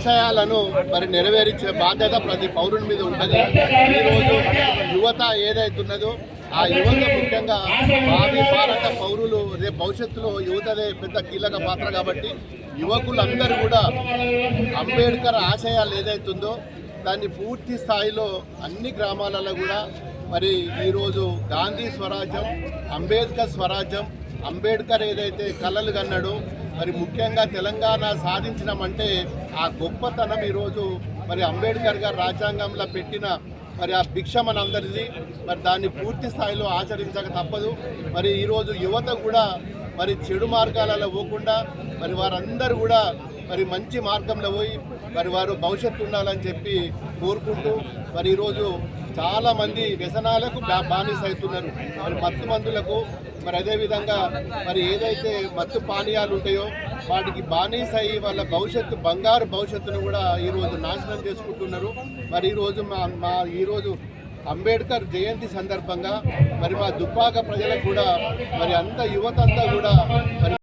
ఆశయాలను మరి నెరవేర్చే బాధ్యత ప్రతి పౌరుని మీద ఉంటుంది. ఈరోజు యువత ఏదైతున్నదో ఆ యువత ముఖ్యంగా భావి భారత పౌరులు రేపు భవిష్యత్తులో యువతదే పెద్ద కీలక పాత్ర కాబట్టి యువకులందరూ కూడా అంబేద్కర్ ఆశయాలు ఏదైతుందో దాన్ని పూర్తి స్థాయిలో అన్ని గ్రామాలలో కూడా మరి ఈరోజు గాంధీ స్వరాజ్యం, అంబేద్కర్ స్వరాజ్యం, అంబేద్కర్ ఏదైతే కలలు కన్నాడో మరి ముఖ్యంగా తెలంగాణ సాధించినామంటే ఆ గొప్పతనం ఈరోజు మరి అంబేద్కర్ గారు రాజ్యాంగంలో పెట్టిన మరి ఆ భిక్ష మనందరిది. మరి దాన్ని పూర్తి స్థాయిలో ఆచరించక తప్పదు. మరి ఈరోజు యువత కూడా మరి చెడు మార్గాలలో పోకుండా మరి వారందరూ కూడా మరి మంచి మార్గంలో పోయి మరి వారు భవిష్యత్తు ఉండాలని చెప్పి కోరుకుంటూ మరి ఈరోజు చాలామంది వ్యసనాలకు బానిస అవుతున్నారు. మరి మత్తు మందులకు మరి అదేవిధంగా మరి ఏదైతే మత్తు పానీయాలు ఉంటాయో వాటికి బానిస అయ్యి వాళ్ళ భవిష్యత్తు బంగారు భవిష్యత్తును కూడా ఈరోజు నాశనం చేసుకుంటున్నారు. మరి ఈరోజు అంబేద్కర్ జయంతి సందర్భంగా మరి మా దుబ్బాక ప్రజలకు కూడా మరి యువత అంతా కూడా మరి